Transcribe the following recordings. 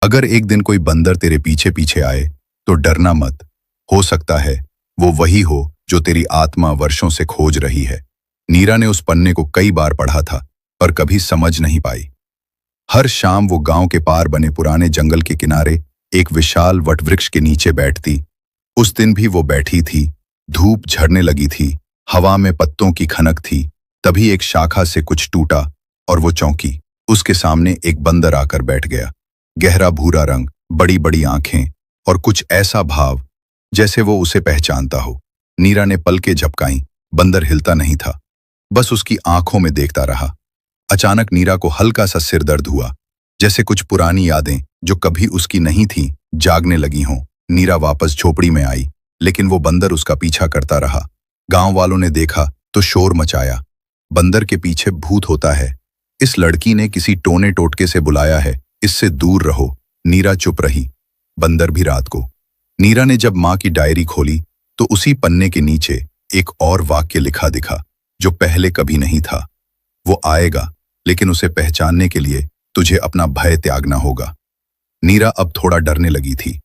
अगर एक दिन कोई बंदर तेरे पीछे पीछे आए तो डरना मत। हो सकता है वो वही हो जो तेरी आत्मा वर्षों से खोज रही है। नीरा ने उस पन्ने को कई बार पढ़ा था पर कभी समझ नहीं पाई। हर शाम वो गांव के पार बने पुराने जंगल के किनारे एक विशाल वटवृक्ष के नीचे बैठती। उस दिन भी वो बैठी थी। धूप झड़ने लगी थी, हवा में पत्तों की खनक थी। तभी एक शाखा से कुछ टूटा और वो चौंकी। उसके सामने एक बंदर आकर बैठ गया। गहरा भूरा रंग, बड़ी बड़ी आंखें और कुछ ऐसा भाव जैसे वो उसे पहचानता हो। नीरा ने पलकें झपकाईं। बंदर हिलता नहीं था, बस उसकी आंखों में देखता रहा। अचानक नीरा को हल्का सा सिर दर्द हुआ, जैसे कुछ पुरानी यादें जो कभी उसकी नहीं थीं जागने लगी हों। नीरा वापस झोपड़ी में आई, लेकिन वो बंदर उसका पीछा करता रहा। गांव वालों ने देखा तो शोर मचाया, बंदर के पीछे भूत होता है, इस लड़की ने किसी टोने टोटके से बुलाया है, इससे दूर रहो। नीरा चुप रही। बंदर भी रात को। नीरा ने जब माँ की डायरी खोली तो उसी पन्ने के नीचे एक और वाक्य लिखा दिखा जो पहले कभी नहीं था। वो आएगा, लेकिन उसे पहचानने के लिए तुझे अपना भय त्यागना होगा। नीरा अब थोड़ा डरने लगी थी।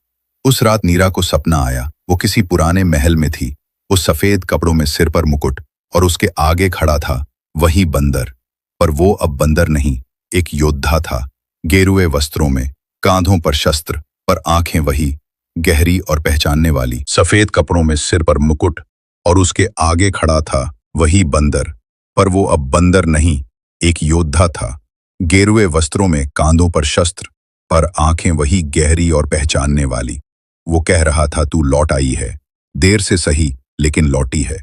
उस रात नीरा को सपना आया। वो किसी पुराने महल में थी। वो सफेद कपड़ों में, सिर पर मुकुट, और उसके आगे खड़ा था वही बंदर। पर वो अब बंदर नहीं, एक योद्धा था। गेरुए वस्त्रों में, कांधों पर शस्त्र, पर आंखें वही गहरी और पहचानने वाली। सफेद कपड़ों में, सिर पर मुकुट, और उसके आगे खड़ा था वही बंदर। पर वो अब बंदर नहीं, एक योद्धा था। गेरुए वस्त्रों में, कांधों पर शस्त्र, पर आंखें वही गहरी और पहचानने वाली। वो कह रहा था, तू लौट आई है, देर से सही लेकिन लौटी है।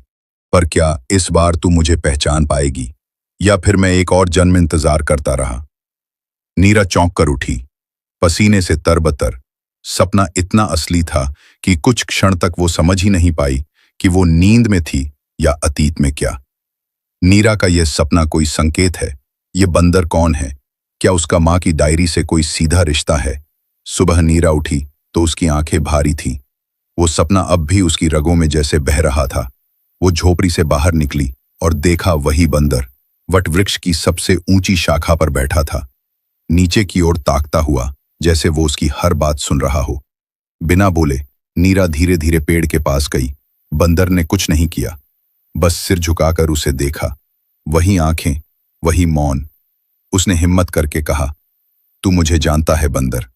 पर क्या इस बार तू मुझे पहचान पाएगी, या फिर मैं एक और जन्म इंतजार करता रहा। नीरा चौंक कर उठी, पसीने से तरबतर। सपना इतना असली था कि कुछ क्षण तक वो समझ ही नहीं पाई कि वो नींद में थी या अतीत में। क्या नीरा का यह सपना कोई संकेत है? ये बंदर कौन है? क्या उसका माँ की डायरी से कोई सीधा रिश्ता है? सुबह नीरा उठी तो उसकी आंखें भारी थीं। वो सपना अब भी उसकी रगों में जैसे बह रहा था। वो झोपड़ी से बाहर निकली और देखा वही बंदर वटवृक्ष की सबसे ऊंची शाखा पर बैठा था, नीचे की ओर ताकता हुआ, जैसे वो उसकी हर बात सुन रहा हो। बिना बोले नीरा धीरे धीरे पेड़ के पास गई। बंदर ने कुछ नहीं किया, बस सिर झुकाकर उसे देखा। वही आंखें, वही मौन। उसने हिम्मत करके कहा, तू मुझे जानता है बंदर?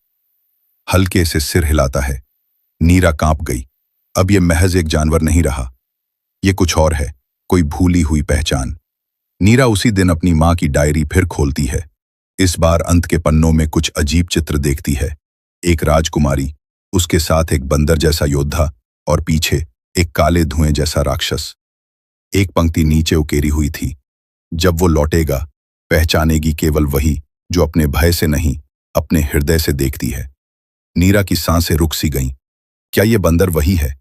हल्के से सिर हिलाता है। नीरा कांप गई। अब ये महज एक जानवर नहीं रहा, ये कुछ और है, कोई भूली हुई पहचान। नीरा उसी दिन अपनी माँ की डायरी फिर खोलती है। इस बार अंत के पन्नों में कुछ अजीब चित्र देखती है। एक राजकुमारी, उसके साथ एक बंदर जैसा योद्धा, और पीछे एक काले धुएं जैसा राक्षस। एक पंक्ति नीचे उकेरी हुई थी, जब वो लौटेगा पहचानेगी केवल वही जो अपने भय से नहीं, अपने हृदय से देखती है। नीरा की सांसें रुक सी गईं। क्या ये बंदर वही है?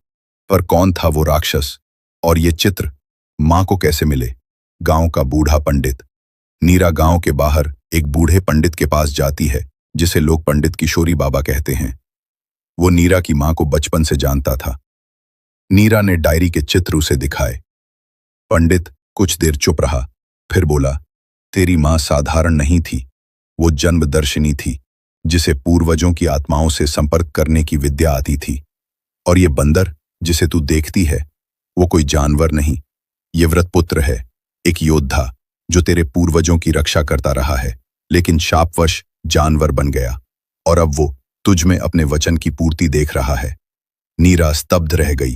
पर कौन था वो राक्षस? और ये चित्र माँ को कैसे मिले? गांव का बूढ़ा पंडित। नीरा गांव के बाहर एक बूढ़े पंडित के पास जाती है, जिसे लोग पंडित किशोरी बाबा कहते हैं। वो नीरा की माँ को बचपन से जानता था। नीरा ने डायरी के चित्र उसे दिखाए। पंडित कुछ देर चुप रहा, फिर बोला, तेरी माँ साधारण नहीं थी, वो जन्मदर्शिनी थी, जिसे पूर्वजों की आत्माओं से संपर्क करने की विद्या आती थी। और ये बंदर जिसे तू देखती है, वो कोई जानवर नहीं, ये व्रतपुत्र है, एक योद्धा जो तेरे पूर्वजों की रक्षा करता रहा है, लेकिन शापवश जानवर बन गया, और अब वो तुझ में अपने वचन की पूर्ति देख रहा है। नीरा स्तब्ध रह गई।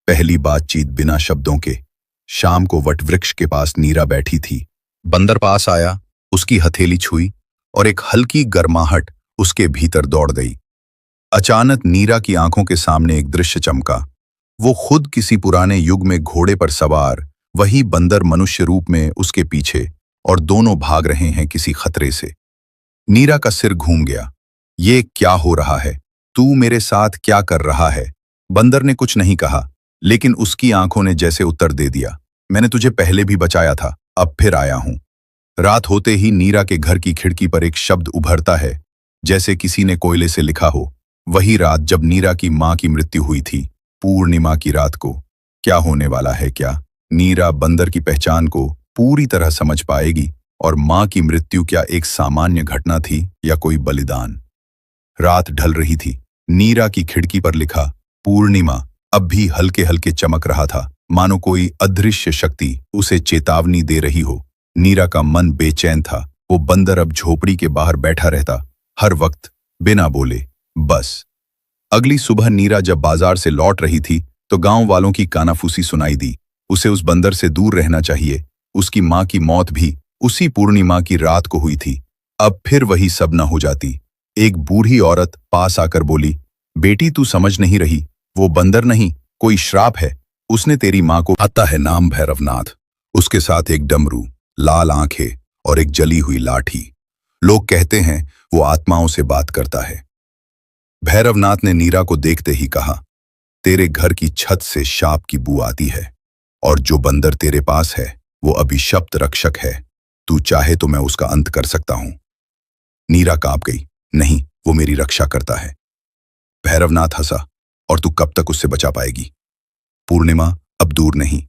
पहली बातचीत बिना शब्दों के। शाम को वटवृक्ष के पास नीरा बैठी थी। बंदर पास आया, उसकी हथेली छुई, और एक हल्की गर्माहट उसके भीतर दौड़ गई। अचानक नीरा की आंखों के सामने एक दृश्य चमका। वो खुद किसी पुराने युग में घोड़े पर सवार, वही बंदर मनुष्य रूप में उसके पीछे, और दोनों भाग रहे हैं किसी खतरे से। नीरा का सिर घूम गया। ये क्या हो रहा है? तू मेरे साथ क्या कर रहा है? बंदर ने कुछ नहीं कहा, लेकिन उसकी आंखों ने जैसे उत्तर दे दिया, मैंने तुझे पहले भी बचाया था, अब फिर आया हूं। रात होते ही नीरा के घर की खिड़की पर एक शब्द उभरता है, जैसे किसी ने कोयले से लिखा हो। वही रात जब नीरा की माँ की मृत्यु हुई थी, पूर्णिमा की रात को। क्या होने वाला है? क्या नीरा बंदर की पहचान को पूरी तरह समझ पाएगी? और माँ की मृत्यु क्या एक सामान्य घटना थी या कोई बलिदान? रात ढल रही थी। नीरा की खिड़की पर लिखा पूर्णिमा अब भी हल्के हल्के चमक रहा था, मानो कोई अदृश्य शक्ति उसे चेतावनी दे रही हो। नीरा का मन बेचैन था। वो बंदर अब झोपड़ी के बाहर बैठा रहता, हर वक्त बिना बोले, बस। अगली सुबह नीरा जब बाजार से लौट रही थी तो गांव वालों की कानाफूसी सुनाई दी। उसे उस बंदर से दूर रहना चाहिए। उसकी मां की मौत भी उसी पूर्णिमा की रात को हुई थी। अब फिर वही सब न हो जाती। एक बूढ़ी औरत पास आकर बोली, बेटी तू समझ नहीं रही, वो बंदर नहीं, कोई श्राप है। उसने तेरी मां को आता है नाम भैरवनाथ। उसके साथ एक डमरू, लाल आंखें और एक जली हुई लाठी। लोग कहते हैं वो आत्माओं से बात करता है। भैरवनाथ ने नीरा को देखते ही कहा, तेरे घर की छत से शाप की बू आती है और जो बंदर तेरे पास है वो अभिशप्त रक्षक है। तू चाहे तो मैं उसका अंत कर सकता हूं। नीरा कांप गई। नहीं, वो मेरी रक्षा करता है। भैरवनाथ हंसा, और तू कब तक उससे बचा पाएगी? पूर्णिमा अब दूर नहीं।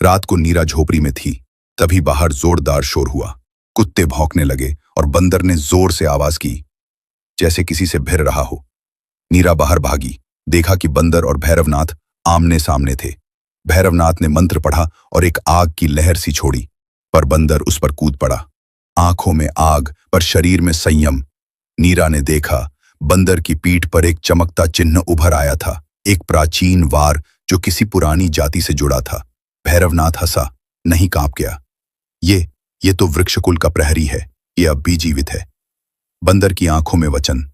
रात को नीरा झोपड़ी में थी, तभी बाहर जोरदार शोर हुआ। कुत्ते भौंकने लगे और बंदर ने जोर से आवाज की, जैसे किसी से भिड़ रहा हो। नीरा बाहर भागी, देखा कि बंदर और भैरवनाथ आमने सामने थे। भैरवनाथ ने मंत्र पढ़ा और एक आग की लहर सी छोड़ी, पर बंदर उस पर कूद पड़ा। आंखों में आग पर शरीर में संयम। नीरा ने देखा, बंदर की पीठ पर एक चमकता चिन्ह उभर आया था, एक प्राचीन वार जो किसी पुरानी जाति से जुड़ा था। भैरवनाथ हंसा, नहीं कांप गया। ये तो वृक्षकुल का प्रहरी है, ये अब भी जीवित है। बंदर की आंखों में वचन।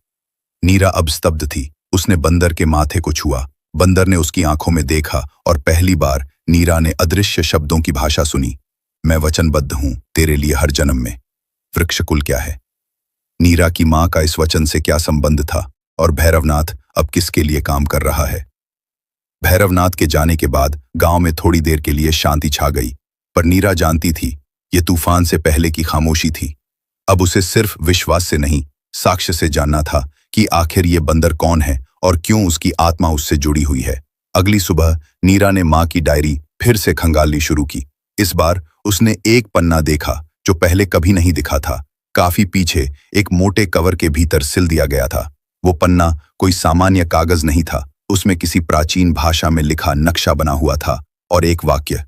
नीरा अब स्तब्ध थी। उसने बंदर के माथे को छुआ। बंदर ने उसकी आंखों में देखा और पहली बार नीरा ने अदृश्य शब्दों की भाषा सुनी। मैं वचनबद्ध हूं तेरे लिए हर जन्म में। वृक्षकुल क्या है? नीरा की मां का इस वचन से क्या संबंध था? और भैरवनाथ अब किसके लिए काम कर रहा है? भैरवनाथ के जाने के बाद गांव में थोड़ी देर के लिए शांति छा गई, पर नीरा जानती थी ये तूफान से पहले की खामोशी थी। अब उसे सिर्फ विश्वास से नहीं, साक्ष्य से जानना था कि आखिर ये बंदर कौन है और क्यों उसकी आत्मा उससे जुड़ी हुई है। अगली सुबह नीरा ने मां की डायरी फिर से खंगालनी शुरू की। इस बार उसने एक पन्ना देखा जो पहले कभी नहीं दिखा था। काफी पीछे एक मोटे कवर के भीतर सिल दिया गया था। वो पन्ना कोई सामान्य कागज नहीं था, उसमें किसी प्राचीन भाषा में लिखा नक्शा बना हुआ था और एक वाक्य,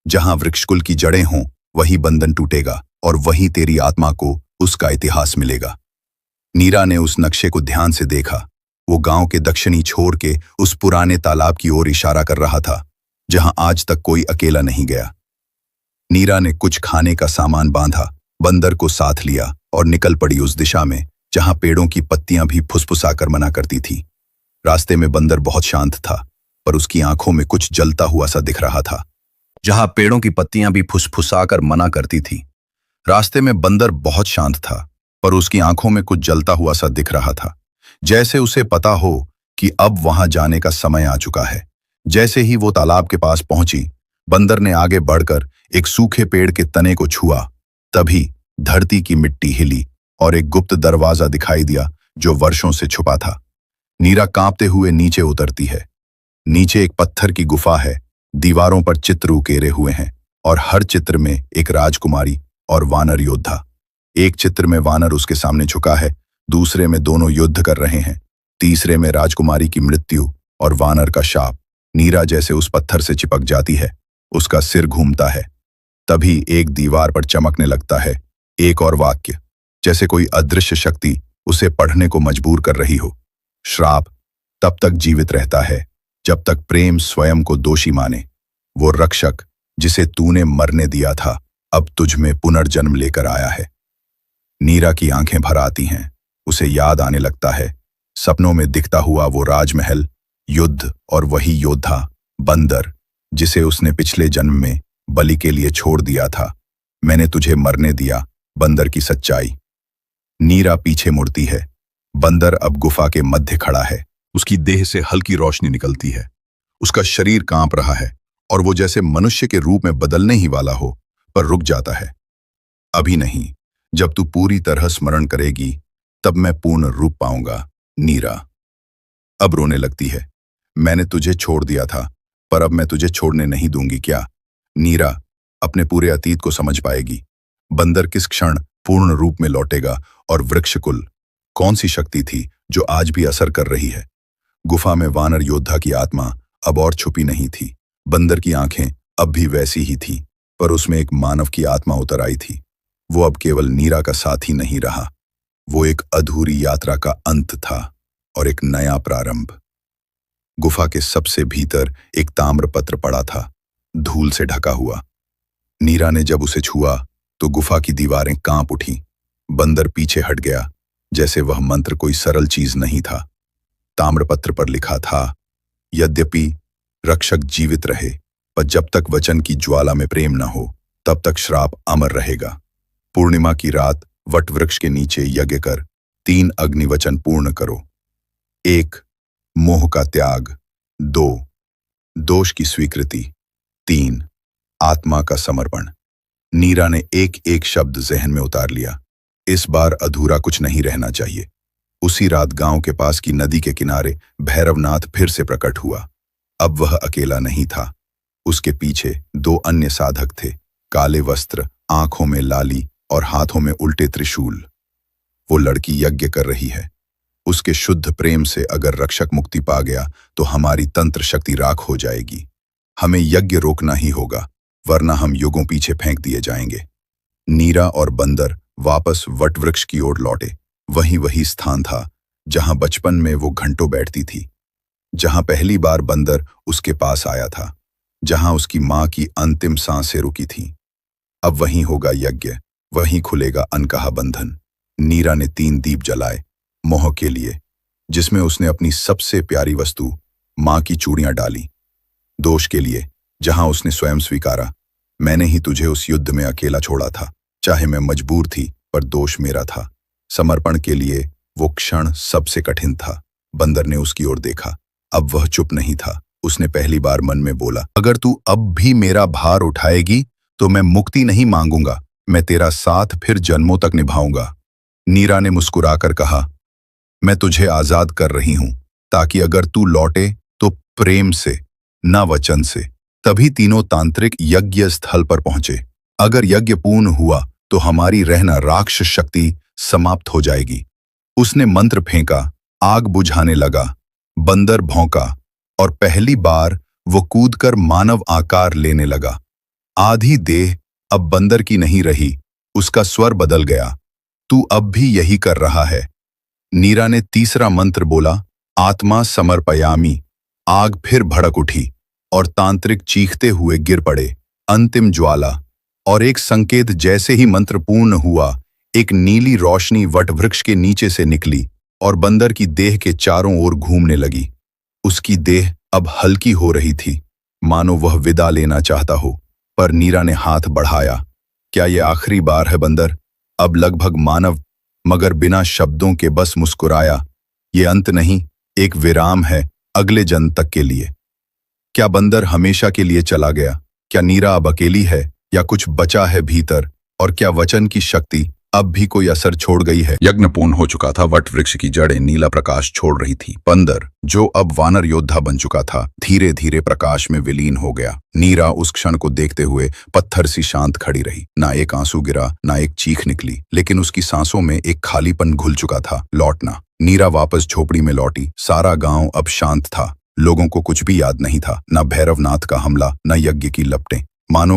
जहां वृक्षकुल की जड़ें हों वही बंधन टूटेगा और वही तेरी आत्मा को उसका इतिहास मिलेगा। नीरा ने उस नक्शे को ध्यान से देखा। वो गांव के दक्षिणी छोर के उस पुराने तालाब की ओर इशारा कर रहा था, जहां आज तक कोई अकेला नहीं गया। नीरा ने कुछ खाने का सामान बांधा, बंदर को साथ लिया और निकल पड़ी उस दिशा में जहां पेड़ों की पत्तियां भी फुसफुसाकर मना करती थी। रास्ते में बंदर बहुत शांत था, पर उसकी आंखों में कुछ जलता हुआ सा दिख रहा था। जहां पेड़ों की पत्तियां भी फुसफुसाकर मना करती थी। रास्ते में बंदर बहुत शांत था, पर उसकी आंखों में कुछ जलता हुआ सा दिख रहा था, जैसे उसे पता हो कि अब वहां जाने का समय आ चुका है। जैसे ही वो तालाब के पास पहुंची, बंदर ने आगे बढ़कर एक सूखे पेड़ के तने को छुआ। तभी धरती की मिट्टी हिली और एक गुप्त दरवाजा दिखाई दिया जो वर्षों से छुपा था। नीरा कांपते हुए नीचे उतरती है। नीचे एक पत्थर की गुफा है, दीवारों पर चित्र उकेरे हुए हैं और हर चित्र में एक राजकुमारी और वानर योद्धा। एक चित्र में वानर उसके सामने झुका है, दूसरे में दोनों युद्ध कर रहे हैं, तीसरे में राजकुमारी की मृत्यु और वानर का शाप। नीरा जैसे उस पत्थर से चिपक जाती है, उसका सिर घूमता है। तभी एक दीवार पर चमकने लगता है एक और वाक्य, जैसे कोई अदृश्य शक्ति उसे पढ़ने को मजबूर कर रही हो। श्राप तब तक जीवित रहता है जब तक प्रेम स्वयं को दोषी माने। वो रक्षक जिसे तूने मरने दिया था अब तुझ में पुनर्जन्म लेकर आया है। नीरा की आंखें भर आती हैं। उसे याद आने लगता है सपनों में दिखता हुआ वो राजमहल, युद्ध और वही योद्धा बंदर जिसे उसने पिछले जन्म में बलि के लिए छोड़ दिया था। मैंने तुझे मरने दिया, बंदर की सच्चाई। नीरा पीछे मुड़ती है। बंदर अब गुफा के मध्य खड़ा है। उसकी देह से हल्की रोशनी निकलती है। उसका शरीर कांप रहा है और वो जैसे मनुष्य के रूप में बदलने ही वाला हो, पर रुक जाता है। अभी नहीं, जब तू पूरी तरह स्मरण करेगी तब मैं पूर्ण रूप पाऊंगा। नीरा अब रोने लगती है। मैंने तुझे छोड़ दिया था, पर अब मैं तुझे छोड़ने नहीं दूंगी क्या? नीरा अपने पूरे अतीत को समझ पाएगी। बंदर किस क्षण पूर्ण रूप में लौटेगा और वृक्षकुल कौन सी शक्ति थी जो आज भी असर कर रही है? गुफा में वानर योद्धा की आत्मा अब और छुपी नहीं थी। बंदर की आंखें अब भी वैसी ही थी, पर उसमें एक मानव की आत्मा उतर आई थी। वो अब केवल नीरा का साथी नहीं रहा, वो एक अधूरी यात्रा का अंत था और एक नया प्रारंभ। गुफा के सबसे भीतर एक ताम्रपत्र पड़ा था, धूल से ढका हुआ। नीरा ने जब उसे छुआ तो गुफा की दीवारें कांप उठीं। बंदर पीछे हट गया, जैसे वह मंत्र कोई सरल चीज नहीं था। ताम्रपत्र पर लिखा था, यद्यपि रक्षक जीवित रहे, पर जब तक वचन की ज्वाला में प्रेम न हो तब तक श्राप अमर रहेगा। पूर्णिमा की रात वटवृक्ष के नीचे यज्ञ कर 3 अग्निवचन पूर्ण करो। 1 मोह का त्याग, 2 दोष की स्वीकृति, 3 आत्मा का समर्पण। नीरा ने एक एक शब्द जहन में उतार लिया। इस बार अधूरा कुछ नहीं रहना चाहिए। उसी रात गांव के पास की नदी के किनारे भैरवनाथ फिर से प्रकट हुआ। अब वह अकेला नहीं था, उसके पीछे 2 अन्य साधक थे, काले वस्त्र, आंखों में लाली और हाथों में उल्टे त्रिशूल। वो लड़की यज्ञ कर रही है। उसके शुद्ध प्रेम से अगर रक्षक मुक्ति पा गया तो हमारी तंत्र शक्ति राख हो जाएगी। हमें यज्ञ रोकना ही होगा, वरना हम युगों पीछे फेंक दिए जाएंगे। नीरा और बंदर वापस वटवृक्ष की ओर लौटे। वही स्थान था जहां बचपन में वो घंटों बैठती थी, जहां पहली बार बंदर उसके पास आया था, जहां उसकी मां की अंतिम सांसें रुकी थीं। अब वहीं होगा यज्ञ, वहीं खुलेगा अनकहा बंधन। नीरा ने 3 दीप जलाए, मोह के लिए, जिसमें उसने अपनी सबसे प्यारी वस्तु मां की चूड़ियां डाली। दोष के लिए, जहां उसने स्वयं स्वीकारा, मैंने ही तुझे उस युद्ध में अकेला छोड़ा था, चाहे मैं मजबूर थी, पर दोष मेरा था। समर्पण के लिए वो क्षण सबसे कठिन था। बंदर ने उसकी ओर देखा। अब वह चुप नहीं था। उसने पहली बार मन में बोला, अगर तू अब भी मेरा भार उठाएगी तो मैं मुक्ति नहीं मांगूंगा, मैं तेरा साथ फिर जन्मों तक निभाऊंगा। नीरा ने मुस्कुराकर कहा, मैं तुझे आजाद कर रही हूं, ताकि अगर तू लौटे तो प्रेम से, न वचन से। तभी तीनों तांत्रिक यज्ञ स्थल पर पहुंचे। अगर यज्ञ पूर्ण हुआ तो हमारी रहना राक्षस शक्ति समाप्त हो जाएगी। उसने मंत्र फेंका, आग बुझाने लगा। बंदर भौंका और पहली बार वो कूदकर मानव आकार लेने लगा। आधी देह अब बंदर की नहीं रही, उसका स्वर बदल गया। तू अब भी यही कर रहा है। नीरा ने तीसरा मंत्र बोला, आत्मा समर्पयामी। आग फिर भड़क उठी और तांत्रिक चीखते हुए गिर पड़े। अंतिम ज्वाला और एक संकेत। जैसे ही मंत्र पूर्ण हुआ, एक नीली रोशनी वटवृक्ष के नीचे से निकली और बंदर की देह के चारों ओर घूमने लगी। उसकी देह अब हल्की हो रही थी, मानो वह विदा लेना चाहता हो, पर नीरा ने हाथ बढ़ाया। क्या ये आखिरी बार है बंदर? अब लगभग मानव, मगर बिना शब्दों के बस मुस्कुराया। ये अंत नहीं, एक विराम है अगले जन्म तक के लिए। क्या बंदर हमेशा के लिए चला गया? क्या नीरा अब अकेली है या कुछ बचा है भीतर? और क्या वचन की शक्ति अब भी कोई असर छोड़ गई है? यज्ञ पूर्ण हो चुका था। वटवृक्ष की जड़ें नीला प्रकाश छोड़ रही थी। बंदर, जो अब वानर योद्धा बन चुका था, धीरे धीरे प्रकाश में विलीन हो गया। नीरा उस क्षण को देखते हुए पत्थर सी शांत खड़ी रही। ना एक आंसू गिरा, ना एक चीख निकली, लेकिन उसकी सांसों में एक खालीपन घुल चुका था। लौटना। नीरा वापस झोपड़ी में लौटी। सारा गांव अब शांत था। लोगों को कुछ भी याद नहीं था, न भैरवनाथ का हमला, न यज्ञ की लपटें। मानो